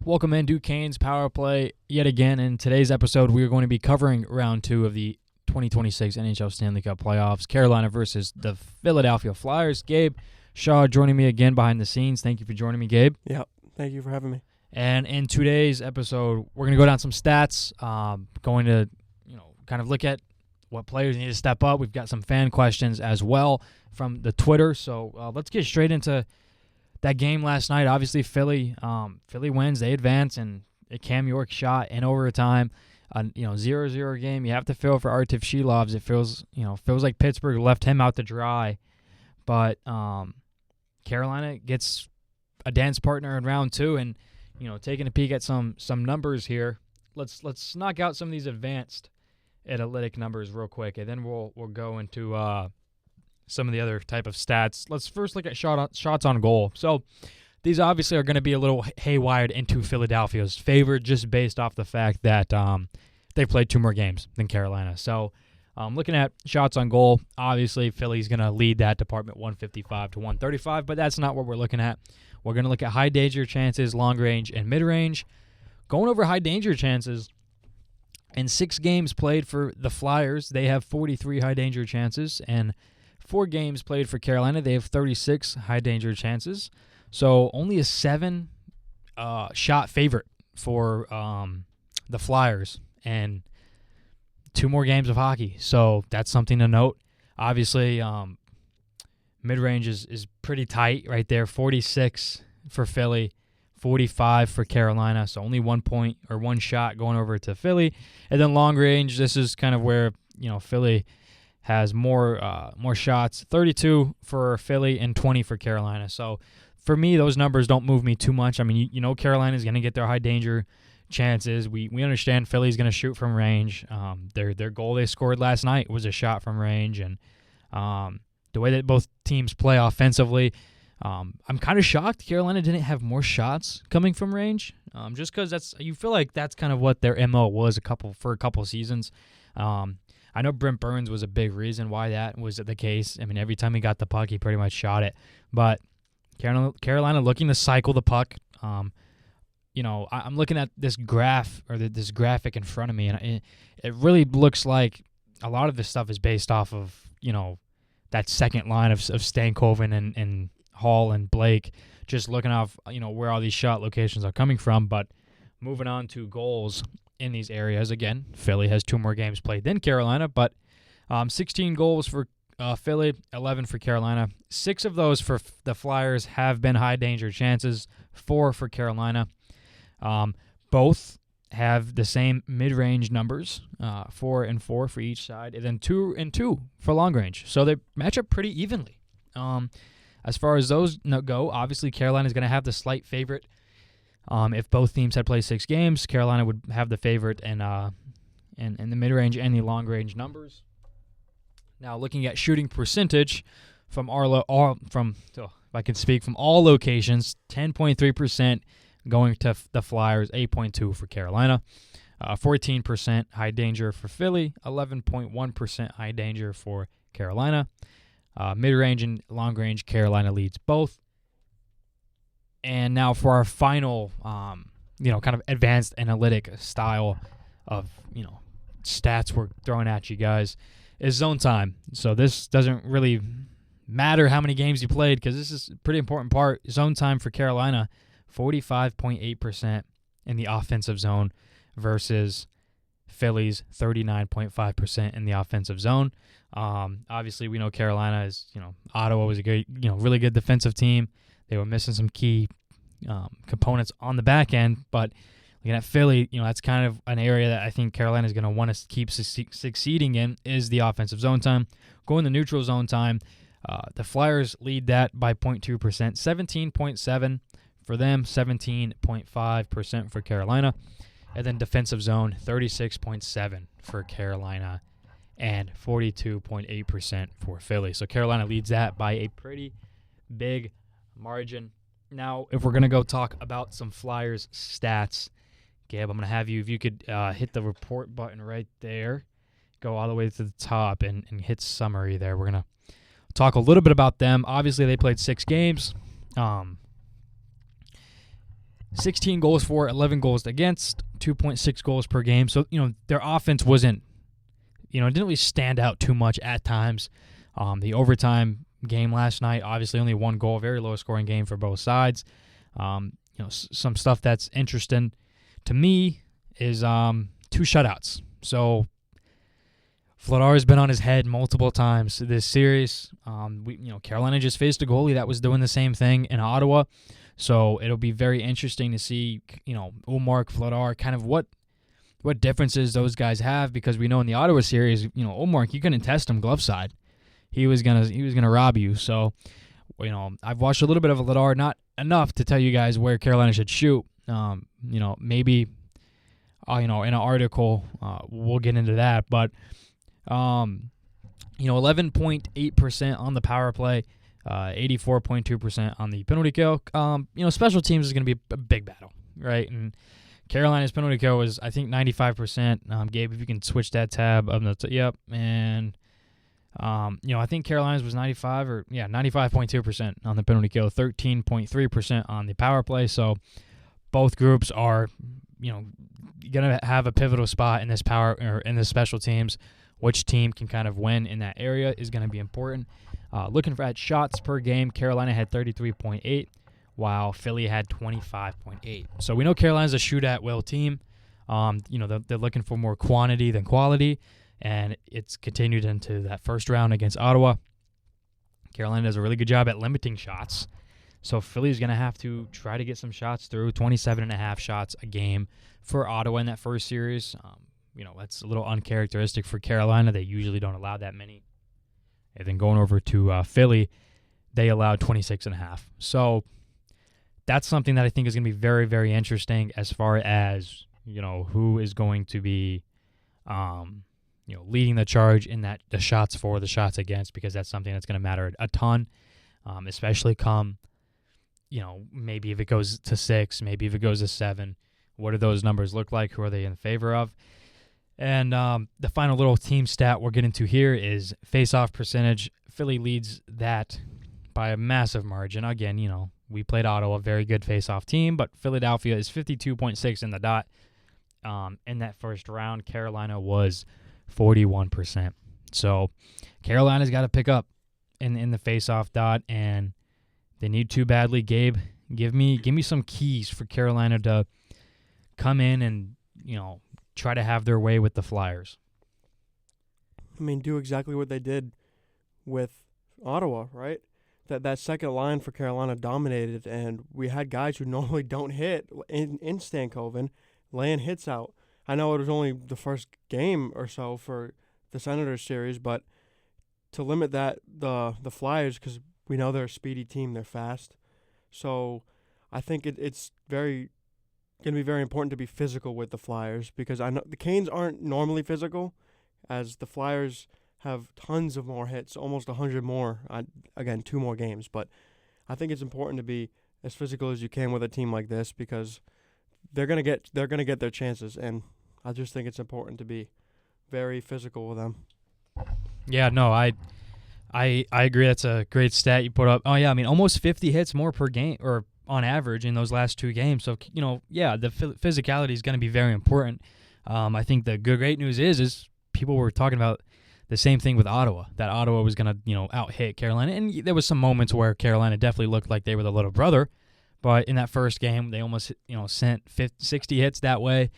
Welcome in Duquesne's Power Play yet again. In today's episode, we are going to be covering round 2 of the 2026 NHL Stanley Cup playoffs, Carolina versus the Philadelphia Flyers. Gabe Shaw joining me again behind the scenes. Thank you for joining me, Gabe. Yeah, thank you for having me. And in today's episode, we're going to go down some stats, going to kind of look at what players need to step up. We've got some fan questions as well from the Twitter. So let's get straight into that game last night. Obviously, Philly wins. They advance, and a Cam York shot in overtime. 0-0 game. You have to feel for Artef Shilovs. It feels like Pittsburgh left him out to dry. But Carolina gets a dance partner in round 2, and taking a peek at some numbers here. Let's knock out some of these advanced analytic numbers real quick, and then we'll go into some of the other type of stats. Let's first look at shots on goal. So these obviously are going to be a little haywired into Philadelphia's favor just based off the fact that they've played 2 more games than Carolina. So looking at shots on goal, obviously Philly's going to lead that department 155 to 135, but that's not what we're looking at. We're going to look at high danger chances, long range, and mid range. Going over high danger chances, in 6 games played for the Flyers, they have 43 high danger chances, and 4 games played for Carolina, they have 36 high danger chances. So only a 7 shot favorite for the Flyers, and 2 more games of hockey. So that's something to note. Obviously, mid-range is pretty tight right there. 46 for Philly, 45 for Carolina. So only 1 point or 1 shot going over to Philly. And then long range, this is kind of where Philly has more shots, 32 for Philly and 20 for Carolina. So for me, those numbers don't move me too much. I mean, Carolina's going to get their high danger chances. We understand Philly's going to shoot from range. Their goal they scored last night was a shot from range, and the way that both teams play offensively, I'm kind of shocked Carolina didn't have more shots coming from range. Just because you feel like that's kind of what their MO was for a couple seasons. I know Brent Burns was a big reason why that was the case. I mean, every time he got the puck, he pretty much shot it. But Carolina looking to cycle the puck. I'm looking at this graph or this graphic in front of me, and it really looks like a lot of this stuff is based off of that second line of Stankoven and Hall and Blake. Just looking off where all these shot locations are coming from. But moving on to goals in these areas, again, Philly has 2 more games played than Carolina, but 16 goals for Philly, 11 for Carolina. 6 of those for the Flyers have been high danger chances, 4 for Carolina. Both have the same mid-range numbers, 4 and 4 for each side, and then 2 and 2 for long range. So they match up pretty evenly. As far as those go, obviously Carolina is going to have the slight favorite. If both teams had played 6 games, Carolina would have the favorite in the mid-range and the long-range numbers. Now, looking at shooting percentage from if I can speak, from all locations, 10.3% going to the Flyers, 8.2% for Carolina, 14% high danger for Philly, 11.1% high danger for Carolina. Mid-range and long-range, Carolina leads both. And now for our final, kind of advanced analytic style of, stats we're throwing at you guys is zone time. So this doesn't really matter how many games you played because this is a pretty important part. Zone time for Carolina, 45.8% in the offensive zone versus Philly's 39.5% in the offensive zone. Obviously, we know Carolina is, Ottawa was a great, really good defensive team. They were missing some key components on the back end, but looking at Philly, that's kind of an area that I think Carolina is going to want to keep succeeding in is the offensive zone time. Going to neutral zone time, the Flyers lead that by 0.2%, 17.7 for them, 17.5% for Carolina. And then defensive zone, 36.7 for Carolina and 42.8% for Philly. So Carolina leads that by a pretty big margin. Now, if we're going to go talk about some Flyers stats, Gabe, I'm going to have you, if you could hit the report button right there, go all the way to the top and hit summary there. We're going to talk a little bit about them. Obviously, they played 6 games. 16 goals for, 11 goals against, 2.6 goals per game. So, their offense wasn't, it didn't really stand out too much at times. The overtime game last night, obviously only one goal, very low scoring game for both sides. Some stuff that's interesting to me is 2 shutouts. So Vladar has been on his head multiple times this series. Carolina just faced a goalie that was doing the same thing in Ottawa. So it'll be very interesting to see, Ullmark, Vladar, kind of what differences those guys have, because we know in the Ottawa series, Ullmark, you couldn't test him glove side. He was gonna rob you. So, I've watched a little bit of Vladar, not enough to tell you guys where Carolina should shoot. Maybe, in an article, we'll get into that. But, 11.8% on the power play, 84.2% on the penalty kill. Special teams is going to be a big battle, right? And Carolina's penalty kill was, I think, 95%. Gabe, if you can switch that tab up. Yep. And, I think Carolina's was 95.2% on the penalty kill, 13.3% on the power play. So both groups are, going to have a pivotal spot in this in this special teams. Which team can kind of win in that area is going to be important. Looking at shots per game, Carolina had 33.8, while Philly had 25.8. So we know Carolina's a shoot-at-will team. They're looking for more quantity than quality, and it's continued into that first round against Ottawa. Carolina does a really good job at limiting shots. So Philly's going to have to try to get some shots through, 27.5 shots a game for Ottawa in that first series. That's a little uncharacteristic for Carolina. They usually don't allow that many. And then going over to Philly, they allowed 26.5. So that's something that I think is going to be very, very interesting as far as, who is going to be, leading the charge in that the shots for, the shots against, because that's something that's going to matter a ton, especially come, maybe if it goes to 6, maybe if it goes to 7. What do those numbers look like? Who are they in favor of? And the final little team stat we're getting to here is face-off percentage. Philly leads that by a massive margin. Again, we played Ottawa, a very good face-off team, but Philadelphia is 52.6 in the dot. In that first round, Carolina was 41%. So Carolina's got to pick up in the face-off dot, and they need to badly. Gabe, give me some keys for Carolina to come in and, try to have their way with the Flyers. Do exactly what they did with Ottawa, right? That second line for Carolina dominated, and we had guys who normally don't hit in Stankoven laying hits out. I know it was only the first game or so for the Senators series, but to limit that, the Flyers, because we know they're a speedy team, they're fast. So I think it's going to be very important to be physical with the Flyers, because I know the Canes aren't normally physical, as the Flyers have tons of more hits, almost 100 more. Again, 2 more games, but I think it's important to be as physical as you can with a team like this, because they're gonna get their chances, and I just think it's important to be very physical with them. Yeah, no, I agree. That's a great stat you put up. Oh yeah, almost 50 hits more per game, or on average in those last 2 games. So, the physicality is going to be very important. I think the great news is people were talking about the same thing with Ottawa, that Ottawa was going to, out-hit Carolina. And there was some moments where Carolina definitely looked like they were the little brother. But in that first game, they almost, sent 60 hits that way.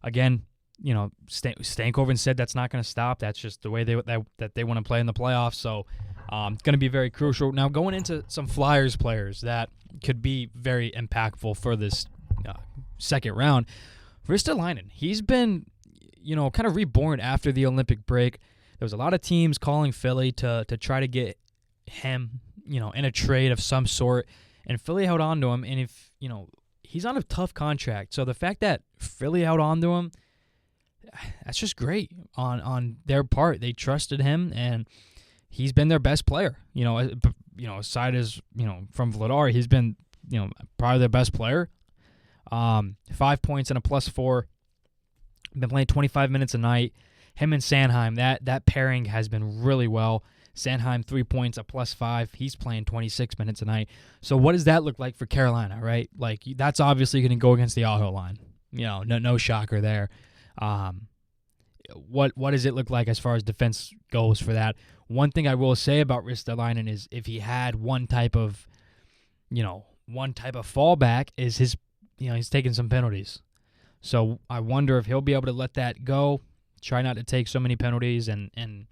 Again, Stankoven said that's not going to stop. That's just the way they want to play in the playoffs. So it's going to be very crucial. Now, going into some Flyers players that could be very impactful for this second round, Ristolainen, he's been, kind of reborn after the Olympic break. There was a lot of teams calling Philly to try to get him, in a trade of some sort, and Philly held on to him. And if, he's on a tough contract, so the fact that Philly held on to him, that's just great on their part. They trusted him, and he's been their best player. Aside as, from Vladar, he's been, probably their best player. 5 points and a +4. Been playing 25 minutes a night. Him and Sanheim, that pairing has been really well. Sanheim, 3 points, a +5. He's playing 26 minutes a night. So what does that look like for Carolina, right? Like, that's obviously going to go against the Aho line. No shocker there. What does it look like as far as defense goes for that? One thing I will say about Ristolainen is if he had one type of fallback is he's taking some penalties. So I wonder if he'll be able to let that go, try not to take so many penalties, and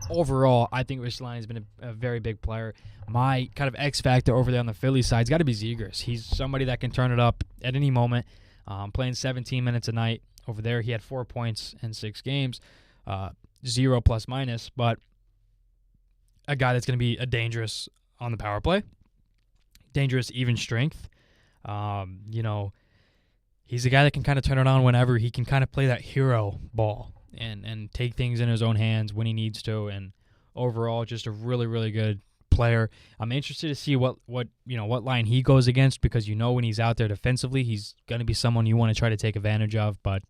overall, I think Ristolainen has been a very big player. My kind of X factor over there on the Philly side's got to be Zegras. He's somebody that can turn it up at any moment. Playing 17 minutes a night over there. He had 4 points in 6 games, 0 plus-minus, but a guy that's going to be a dangerous on the power play, dangerous even strength. He's a guy that can kind of turn it on whenever. He can kind of play that hero ball and take things in his own hands when he needs to. And overall, just a really, really good player. I'm interested to see what line he goes against, because when he's out there defensively, he's going to be someone you want to try to take advantage of. But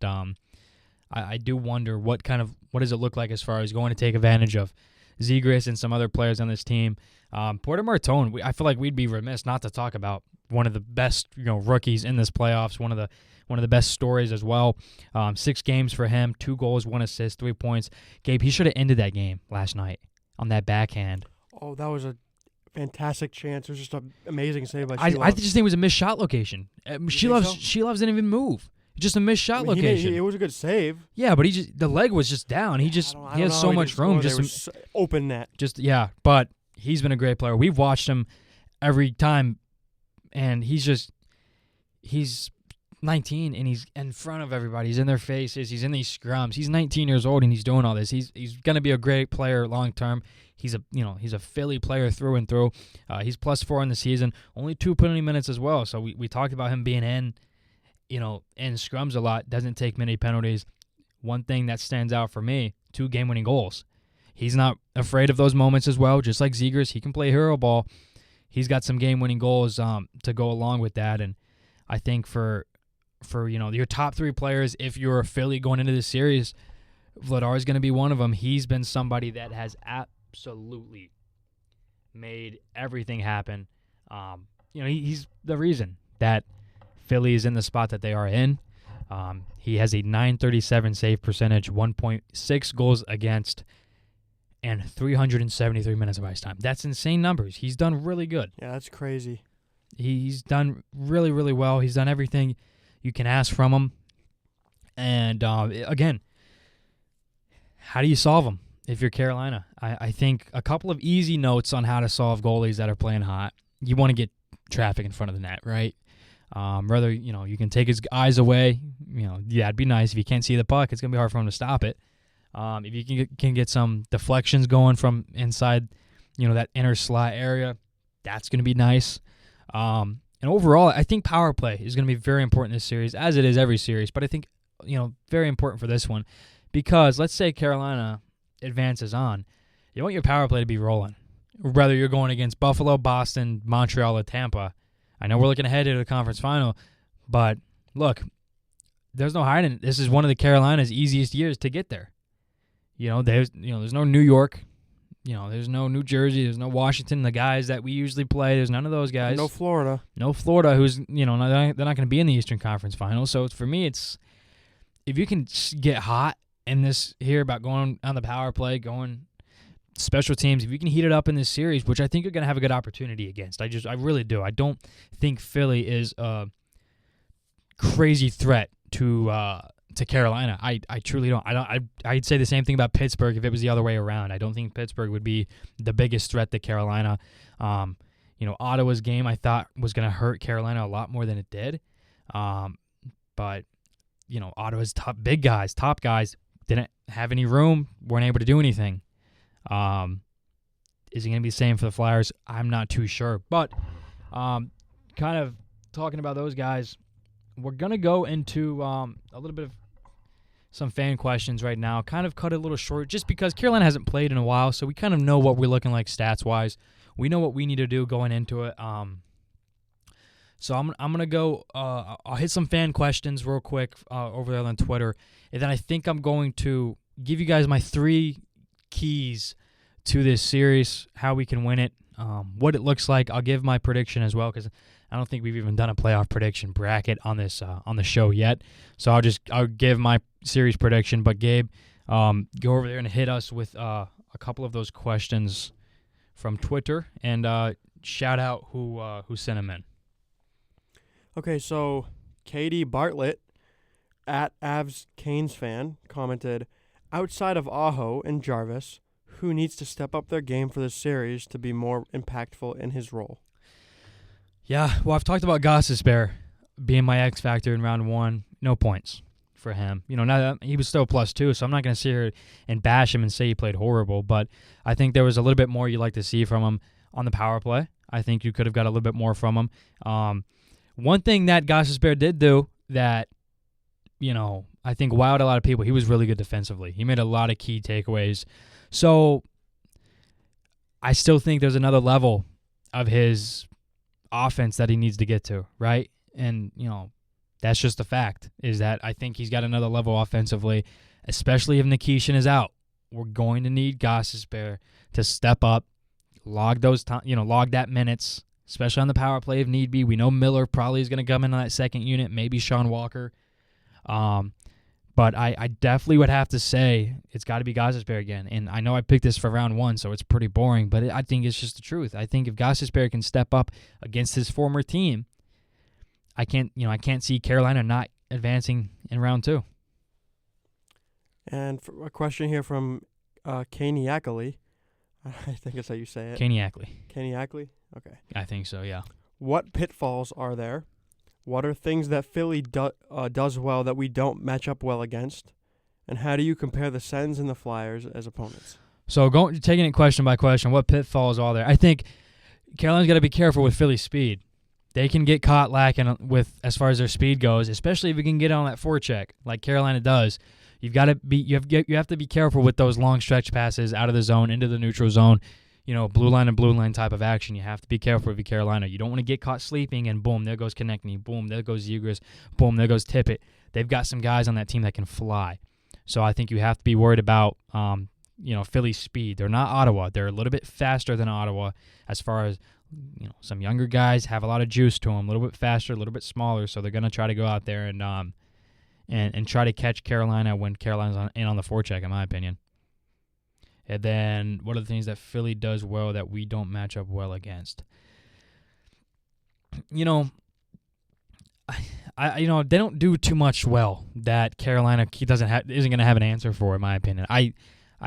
I do wonder what does it look like as far as going to take advantage of Zegras and some other players on this team. Porter Martone, I feel like we'd be remiss not to talk about one of the best rookies in this playoffs. One of the best stories as well. 6 games for him, 2 goals, 1 assist, 3 points. Gabe, he should have ended that game last night on that backhand. Oh, that was a fantastic chance. It was just an amazing save by I Sheilov. just think it was a missed shot location. Sheilov's didn't even move. Just a missed shot location. It was a good save. Yeah, but the leg was just down. He has so much room. Open net. But he's been a great player. We've watched him every time, and he's 19 and he's in front of everybody. He's in their faces. He's in these scrums. He's 19 years old and he's doing all this. He's going to be a great player long term. He's a Philly player through and through. He's +4 in the season. Only 2 penalty minutes as well. So we talked about him being in scrums a lot. Doesn't take many penalties. One thing that stands out for me, 2 game-winning goals. He's not afraid of those moments as well. Just like Zegras, he can play hero ball. He's got some game-winning goals to go along with that. And I think for your top 3 players, if you're a Philly going into this series, Vladar is going to be one of them. He's been somebody that has absolutely made everything happen. He's the reason that Philly is in the spot that they are in. He has a .937 save percentage, 1.6 goals against, and 373 minutes of ice time. That's insane numbers. He's done really good. Yeah, that's crazy. He's done really, really well. He's done everything you can ask from him. And, again, how do you solve him if you're Carolina? I think a couple of easy notes on how to solve goalies that are playing hot. You want to get traffic in front of the net, right? Whether, you can take his eyes away, it'd be nice. If you can't see the puck, it's going to be hard for him to stop it. If you can get some deflections going from inside, that inner slot area, that's going to be nice. And overall, I think power play is going to be very important in this series, as it is every series. But I think, very important for this one, because let's say Carolina advances on. You want your power play to be rolling, whether you're going against Buffalo, Boston, Montreal, or Tampa. I know we're looking ahead to the conference final, but look, there's no hiding it. This is one of the Carolina's easiest years to get there. There's no New York. There's no New Jersey. There's no Washington. The guys that we usually play, there's none of those guys. No Florida. No Florida, who's, they're not going to be in the Eastern Conference Final. So for me, it's if you can get hot in this here about going on the power play, going special teams, if you can heat it up in this series, which I think you're going to have a good opportunity against. I really do. I don't think Philly is a crazy threat to Carolina. I truly don't. I'd say the same thing about Pittsburgh if it was the other way around. I don't think Pittsburgh would be the biggest threat to Carolina. Ottawa's game I thought was going to hurt Carolina a lot more than it did. But Ottawa's top guys didn't have any room, weren't able to do anything. Is it going to be the same for the Flyers? I'm not too sure. But kind of talking about those guys, we're going to go into a little bit of some fan questions right now. Kind of cut it a little short just because Carolina hasn't played in a while, so we kind of know what we're looking like stats-wise. We know what we need to do going into it. So I'm going to go I'll hit some fan questions real quick over there on Twitter, and then I think I'm going to give you guys my 3 keys to this series, how we can win it, what it looks like. I'll give my prediction as well because I don't think we've even done a playoff prediction bracket on this on the show yet. So I'll give my series prediction. But Gabe, go over there and hit us with a couple of those questions from Twitter and shout out who sent them in. Okay, so Katie Bartlett at Avs Canes fan commented, outside of Aho and Jarvis, who needs to step up their game for this series to be more impactful in his role? Yeah, well, I've talked about Gostisbehere being my X factor in round one. No points for him. You know, now he was still +2, so I'm not going to sit here and bash him and say he played horrible, but I think there was a little bit more you'd like to see from him on the power play. I think you could have got a little bit more from him. One thing that Gostisbehere did do that, you know, I think wowed a lot of people, he was really good defensively. He made a lot of key takeaways. So I still think there's another level of his offense that he needs to get to, right? And, you know, that's just a fact, is that I think he's got another level offensively, especially if Nikishin is out. We're going to need Gostisbehere to step up, log that minutes, especially on the power play if need be. We know Miller probably is going to come in on that second unit, maybe Sean Walker. But I definitely would have to say it's got to be Gostisbehere again. And I know I picked this for round one, so it's pretty boring, but I think it's just the truth. I think if Gostisbehere can step up against his former team, I can't see Carolina not advancing in round two. And for a question here from Kane Ackley. I think that's how you say it. Kane Ackley. Kane Ackley? Okay. I think so, yeah. What pitfalls are there? What are things that Philly does well that we don't match up well against? And how do you compare the Sens and the Flyers as opponents? So taking it question by question, what pitfalls are there? I think Carolina's got to be careful with Philly's speed. They can get caught lacking with as far as their speed goes, especially if we can get on that forecheck like Carolina does. You have to be careful with those long stretch passes out of the zone into the neutral zone. You know, blue line and blue line type of action. You have to be careful with Carolina. You don't want to get caught sleeping and boom, there goes Konechny. Boom, there goes Zegras. Boom, there goes Tippett. They've got some guys on that team that can fly. So I think you have to be worried about Philly's speed. They're not Ottawa. They're a little bit faster than Ottawa as far as, you know, some younger guys have a lot of juice to them, a little bit faster, a little bit smaller, so they're going to try to go out there and try to catch Carolina when Carolina's on the forecheck, in my opinion. And then what are the things that Philly does well that we don't match up well against? You know, they don't do too much well that Carolina isn't going to have an answer for, in my opinion. I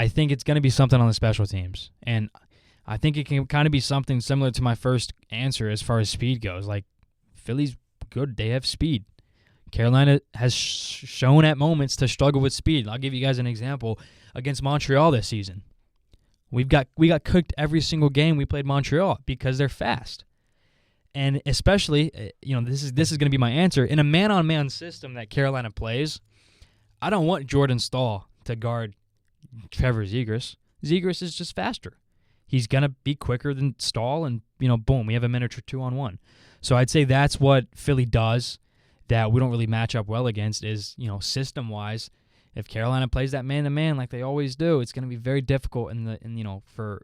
think it's going to be something on the special teams, and I think it can kind of be something similar to my first answer as far as speed goes. Like, Philly's good; they have speed. Carolina has shown at moments to struggle with speed. I'll give you guys an example against Montreal this season. We got cooked every single game we played Montreal because they're fast. And especially, this is going to be my answer. In a man-on-man system that Carolina plays, I don't want Jordan Staal to guard Trevor Zegras. Zegras is just faster. He's going to be quicker than Staal, and, boom, we have a minute or 2-on-1. So I'd say that's what Philly does that we don't really match up well against is, system-wise. If Carolina plays that man-to-man like they always do, it's going to be very difficult for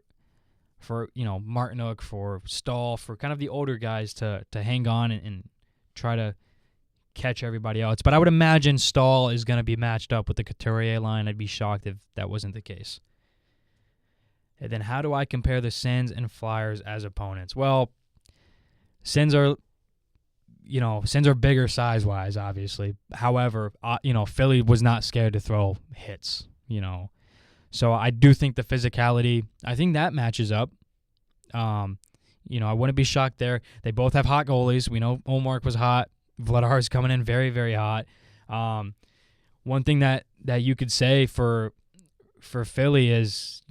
Martinook, for Staal, for kind of the older guys to hang on and try to catch everybody else. But I would imagine Staal is going to be matched up with the Couturier line. I'd be shocked if that wasn't the case. And then how do I compare the Sens and Flyers as opponents? Well, Sens are bigger size-wise, obviously. However, Philly was not scared to throw hits, So I do think the physicality, I think that matches up. I wouldn't be shocked there. They both have hot goalies. We know Ullmark was hot. Vladar's coming in very, very hot. One thing that you could say for Philly is,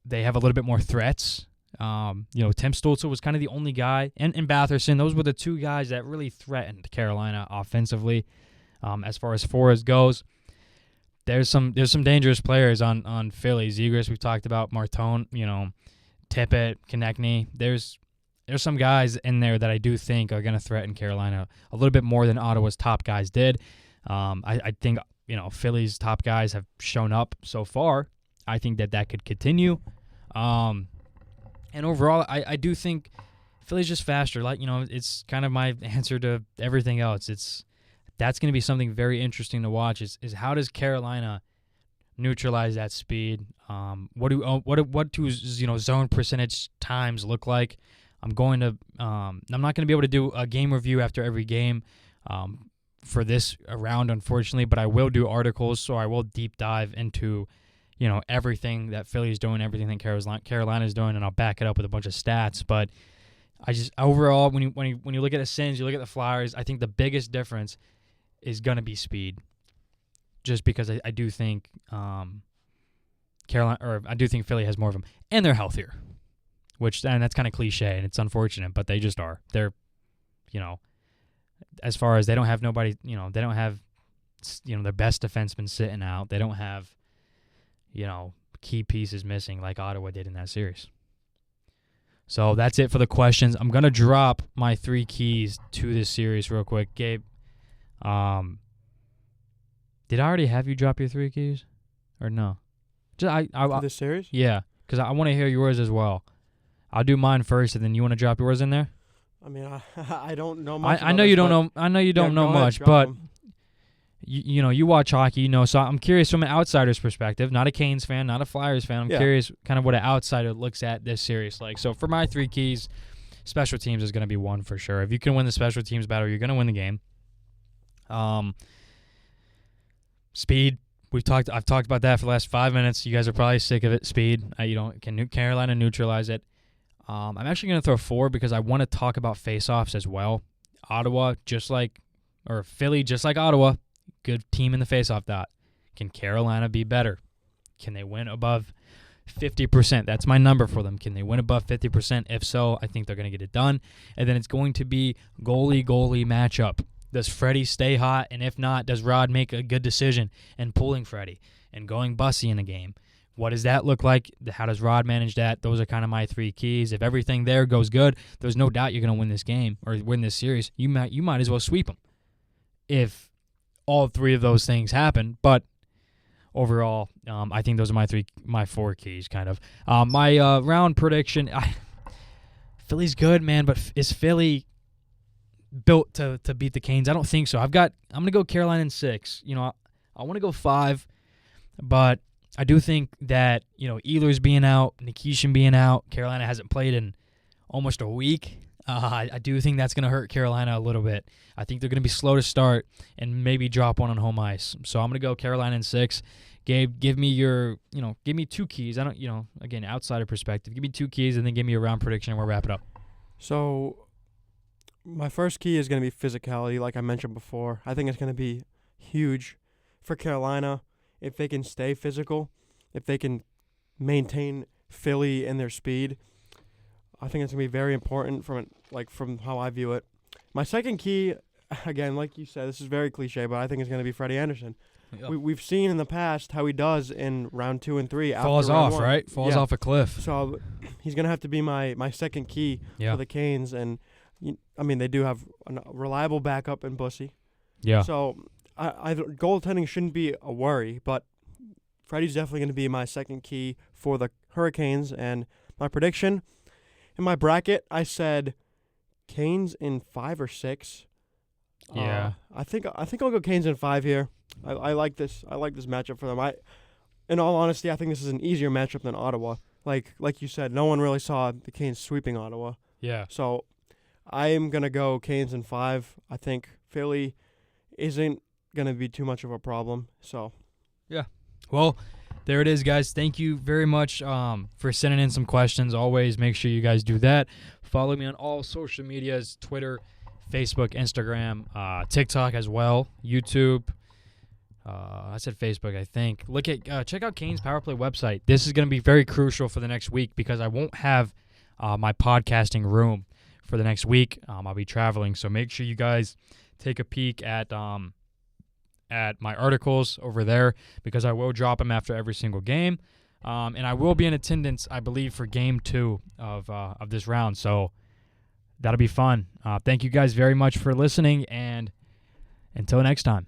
they have a little bit more threats. Tim Stützle was kind of the only guy, and Batherson. Those were the two guys that really threatened Carolina offensively. As far as Forrest goes, there's some dangerous players on Philly. Zegras, we've talked about. Martone, Tippett, Konechny. There's some guys in there that I do think are going to threaten Carolina a little bit more than Ottawa's top guys did. I think Philly's top guys have shown up so far. I think that could continue. And overall, I do think Philly's just faster. Like, it's kind of my answer to everything else. That's going to be something very interesting to watch. Is how does Carolina neutralize that speed? What do zone percentage times look like? I'm not going to be able to do a game review after every game for this round, unfortunately, but I will do articles, so I will deep dive into everything that Philly is doing, everything that Carolina is doing, and I'll back it up with a bunch of stats. But I just overall, when you look at the Sens, you look at the Flyers, I think the biggest difference is going to be speed. Just because I do think I do think Philly has more of them, and they're healthier. And that's kind of cliche, and it's unfortunate, but they just are. They're, as far as they don't have nobody, they don't have, their best defenseman sitting out. They don't have, key pieces missing like Ottawa did in that series. So that's it for the questions. I'm going to drop my 3 keys to this series real quick. Gabe, did I already have you drop your 3 keys or no? For this series? Yeah, because I want to hear yours as well. I'll do mine first, and then you want to drop yours in there? I mean, I don't know much. I know you don't know. I know you don't know much, but you watch hockey, So I'm curious from an outsider's perspective, not a Canes fan, not a Flyers fan. I'm curious, kind of what an outsider looks at this series like. So for my 3 keys, special teams is going to be one for sure. If you can win the special teams battle, you're going to win the game. Speed. I've talked about that for the last 5 minutes. You guys are probably sick of it. Speed. Can Carolina neutralize it? I'm actually going to throw 4 because I want to talk about faceoffs as well. Philly, just like Ottawa, good team in the faceoff dot. Can Carolina be better? Can they win above 50%? That's my number for them. Can they win above 50%? If so, I think they're going to get it done. And then it's going to be goalie matchup. Does Freddie stay hot? And if not, does Rod make a good decision in pulling Freddie and going Bussy in a game? What does that look like? How does Rod manage that? Those are kind of my 3 keys. If everything there goes good, there's no doubt you're going to win this game or win this series. You might as well sweep them if all 3 of those things happen. But overall, I think those are my 4 keys, kind of. My round prediction, Philly's good, man, but is Philly built to beat the Canes? I don't think so. I'm going to go Carolina in 6. I want to go 5, but I do think that, Ehlers being out, Nikishin being out, Carolina hasn't played in almost a week. I do think that's going to hurt Carolina a little bit. I think they're going to be slow to start and maybe drop one on home ice. So I'm going to go Carolina in 6. Gabe, give me 2 keys. I don't, again, outsider perspective. Give me 2 keys and then give me a round prediction and we'll wrap it up. So my first key is going to be physicality, like I mentioned before. I think it's going to be huge for Carolina if they can stay physical, if they can maintain Philly and their speed. I think it's going to be very important from how I view it. My second key, again, like you said, this is very cliche, but I think it's going to be Freddie Anderson. Yep. We've seen in the past how he does in round 2 and 3. Falls off, right? Falls off a cliff. So he's going to have to be my second key for the Canes. And, they do have a reliable backup in Bussy. Yeah. So goaltending shouldn't be a worry, but Freddie's definitely going to be my second key for the Hurricanes. And my prediction, in my bracket, I said Canes in 5 or 6. Yeah. I think I'll go Canes in 5 here. I like this. I like this matchup for them. In all honesty, I think this is an easier matchup than Ottawa. Like you said, no one really saw the Canes sweeping Ottawa. Yeah. So I am gonna go Canes in 5. I think Philly isn't gonna be too much of a problem. So. Yeah. Well, there it is, guys. Thank you very much for sending in some questions. Always make sure you guys do that. Follow me on all social medias, Twitter, Facebook, Instagram, TikTok as well, YouTube. I said Facebook, I think. Check out Canes Power Play website. This is going to be very crucial for the next week because I won't have my podcasting room for the next week. I'll be traveling, so make sure you guys take a peek at my articles over there because I will drop them after every single game. And I will be in attendance, I believe, for Game 2 of this round. So that'll be fun. Thank you guys very much for listening, and until next time.